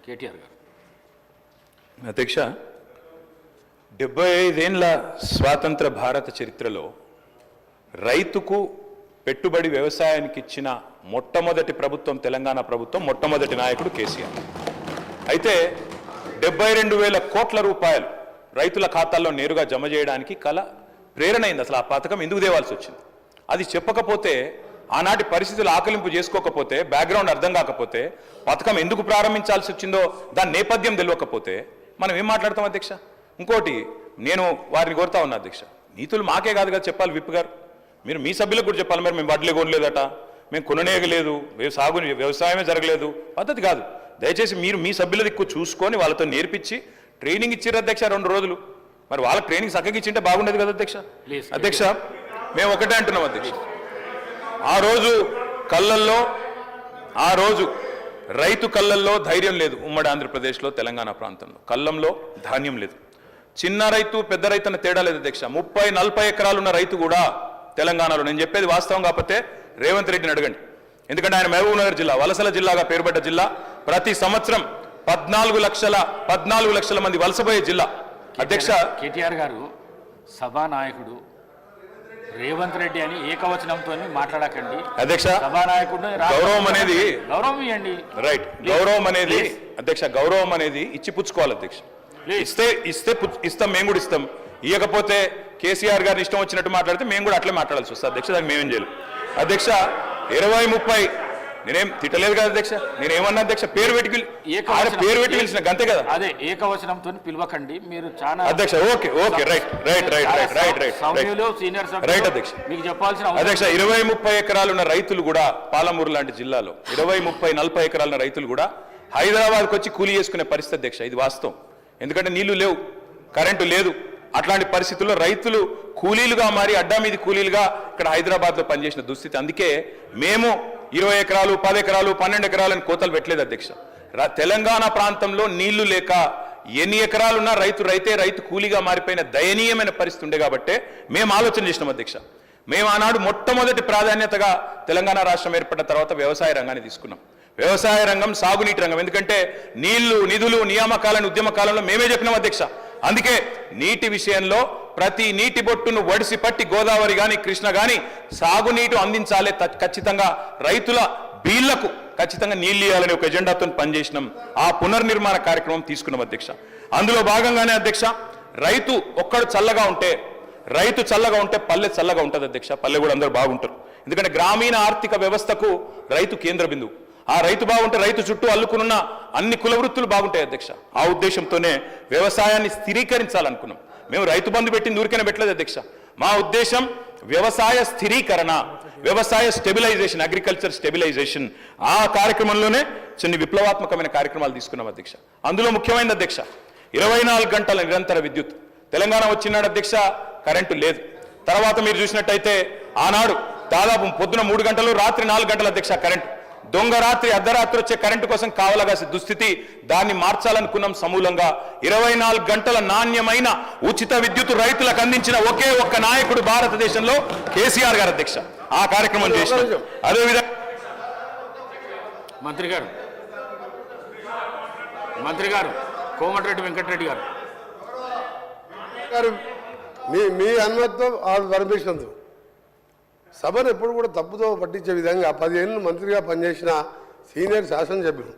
కేటీఆర్ గారు. అధ్యక్ష, 75 ఏళ్ల స్వాతంత్ర భారత చరిత్రలో రైతుకు పెట్టుబడి వ్యవసాయానికి ఇచ్చిన మొట్టమొదటి ప్రభుత్వం తెలంగాణ ప్రభుత్వం, మొట్టమొదటి నాయకుడు కేసీఆర్. అయితే 72,000 కోట్ల రూపాయలు రైతుల ఖాతాల్లో నేరుగా జమ చేయడానికి ప్రేరణ అయింది. అసలు ఆ పథకం ఎందుకు తేవాల్సి వచ్చింది అది చెప్పకపోతే, ఆనాటి పరిస్థితులు ఆకలింపు చేసుకోకపోతే, బ్యాక్గ్రౌండ్ అర్థం కాకపోతే, పథకం ఎందుకు ప్రారంభించాల్సి వచ్చిందో దాని నేపథ్యం తెలియకపోతే మనం ఏం మాట్లాడతాం అధ్యక్ష? ఇంకోటి నేను వారిని కోరుతా ఉన్నా అధ్యక్ష, నీతులు మాకే కాదు కదా చెప్పాలి. విప్ గారు మీరు మీ సభ్యులకు కూడా చెప్పాలి. మరి మేము వడ్లే కొనలేదట, మేము కొననేయలేదు, వ్యవసాయమే జరగలేదు, పద్ధతి కాదు. దయచేసి మీరు మీ సభ్యుల దిక్కు చూసుకొని వాళ్ళతో నేర్పించి ట్రైనింగ్ ఇచ్చారు అధ్యక్ష 2 రోజులు. మరి వాళ్ళకి ట్రైనింగ్ చక్కగా ఇచ్చింటే బాగుండేది కదా అధ్యక్ష. అధ్యక్ష మేము ఒకటే అంటున్నాం అధ్యక్ష, ఆ రోజు రైతు కళ్ళల్లో ధైర్యం లేదు. ఉమ్మడి ఆంధ్రప్రదేశ్లో, తెలంగాణ ప్రాంతంలో కళ్ళంలో ధాన్యం లేదు. చిన్న రైతు పెద్ద రైతు అన్న తేడా లేదు అధ్యక్ష. 30-40 ఎకరాలు ఉన్న రైతు కూడా తెలంగాణలో, నేను చెప్పేది వాస్తవం కాకపోతే రేవంత్ రెడ్డిని అడగండి, ఎందుకంటే ఆయన మహబూబ్ నగర్ జిల్లా వలసల జిల్లాగా పేరుపడ్డ జిల్లా. ప్రతి సంవత్సరం 14 లక్షల మంది వలసపోయే జిల్లా అధ్యక్ష. కేటీఆర్ గారు సభానాయకుడు రేవంత్ రెడ్డి అని ఏకవచనంతో మాట్లాడకండి అధ్యక్ష. సభానాయకుడు గౌరవం అనేది గౌరవం ఇవ్వండి. రైట్, గౌరవం అనేది అధ్యక్ష, గౌరవం అనేది ఇచ్చి పుచ్చుకోవాలి అధ్యక్ష. ఇస్తాం, మేము కూడా ఇస్తాం. ఇవ్వకపోతే కేసీఆర్ గారిని ఇష్టం వచ్చినట్టు మాట్లాడితే మేము కూడా అట్లే మాట్లాడాల్సి వస్తుంది అధ్యక్ష. దానికి మేమేం చేయలేం అధ్యక్ష. 20-30 నేనేం తిట్టలేదు కదా అధ్యక్ష, నేనేమన్నా అధ్యక్ష పేరు పెట్టి పిలిచిన గంతే కదా. అదే ఏకవచనంతో పిలవకండి మీరు చాలా అధ్యక్ష. ఓకే రైట్ అధ్యక్ష. మీకు చెప్పాల్సిన అధ్యక్ష 20-30 ఎకరాలు ఉన్న రైతులు కూడా పాలమూరు లాంటి జిల్లాలో 20-30-40 ఎకరాల రైతులు కూడా హైదరాబాద్కి వచ్చి కూలీ చేసుకునే పరిస్థితి అధ్యక్ష. ఇది వాస్తవం. ఎందుకంటే నీళ్లు లేవు, కరెంటు లేదు. అట్లాంటి పరిస్థితుల్లో రైతులు కూలీలుగా మారి అడ్డా మీది కూలీలుగా ఇక్కడ హైదరాబాద్లో పనిచేసిన దుస్థితి. అందుకే మేము 20 ఎకరాలు 10 ఎకరాలు 12 ఎకరాలని కోతలు పెట్టలేదు అధ్యక్ష. తెలంగాణ ప్రాంతంలో నీళ్లు లేక ఎన్ని ఎకరాలున్నా రైతు కూలీగా మారిపోయిన దయనీయమైన పరిస్థితి ఉండే కాబట్టే మేము ఆలోచన చేసినాం అధ్యక్ష. మేము ఆనాడు మొట్టమొదటి ప్రాధాన్యతగా తెలంగాణ రాష్ట్రం ఏర్పడిన తర్వాత వ్యవసాయ రంగాన్ని తీసుకున్నాం. వ్యవసాయ రంగం, సాగునీటి రంగం. ఎందుకంటే నీళ్లు, నిధులు, నియామకాలను ఉద్యమ కాలంలో మేమే చెప్పినాం అధ్యక్ష. అందుకే నీటి విషయంలో ప్రతి నీటి బొట్టును వడిసి పట్టి గోదావరి కానీ కృష్ణ కానీ సాగునీటి అందించాలి, ఖచ్చితంగా రైతుల బీళ్లకు ఖచ్చితంగా నీళ్ళు ఇవ్వాలని ఒక ఎజెండాతో పనిచేసినాం. ఆ పునర్నిర్మాణ కార్యక్రమం తీసుకున్నాం అధ్యక్ష. అందులో భాగంగానే అధ్యక్ష, రైతు చల్లగా ఉంటే పల్లె చల్లగా ఉంటుంది అధ్యక్ష. పల్లె కూడా అందరూ బాగుంటారు. ఎందుకంటే గ్రామీణ ఆర్థిక వ్యవస్థకు రైతు కేంద్ర బిందువు. ఆ రైతు బాగుంటే రైతు చుట్టూ అల్లుకున్న అన్ని కుల వృత్తులు బాగుంటాయి అధ్యక్ష. ఆ ఉద్దేశంతోనే వ్యవసాయాన్ని స్థిరీకరించాలనుకున్నాం. మేము రైతు బంధు పెట్టింది ఊరికైనా పెట్టలేదు అధ్యక్ష. మా ఉద్దేశం వ్యవసాయ స్థిరీకరణ, వ్యవసాయ స్టెబిలైజేషన్, అగ్రికల్చర్ స్టెబిలైజేషన్. ఆ కార్యక్రమంలోనే కొన్ని విప్లవాత్మకమైన కార్యక్రమాలు తీసుకున్నాం అధ్యక్ష. అందులో ముఖ్యమైనది అధ్యక్ష 24 గంటల నిరంతర విద్యుత్. తెలంగాణ వచ్చినాడు అధ్యక్ష, కరెంటు లేదు. తర్వాత మీరు చూసినట్టయితే ఆనాడు దాదాపు పొద్దున 3 గంటలు, రాత్రి 4 గంటల అధ్యక్ష కరెంటు. దొంగ రాత్రి, అర్ధరాత్రి వచ్చే కరెంటు కోసం కావలగాల్సిన దుస్థితి. దాన్ని మార్చాలనుకున్నాం సమూలంగా. 24 గంటల నాణ్యమైన ఉచిత విద్యుత్ రైతులకు అందించిన ఒకే ఒక్క నాయకుడు భారతదేశంలో కేసీఆర్ గారు అధ్యక్ష. ఆ కార్యక్రమం చేశారు. అదేవిధంగా మంత్రి గారు కోమటిరెడ్డి వెంకటరెడ్డి గారు మీ అనుమతితో పర్మిషన్ సభను ఎప్పుడు కూడా తప్పుతో పట్టించే విధంగా 10 ఏళ్ళు మంత్రిగా పనిచేసిన సీనియర్ శాసనసభ్యులు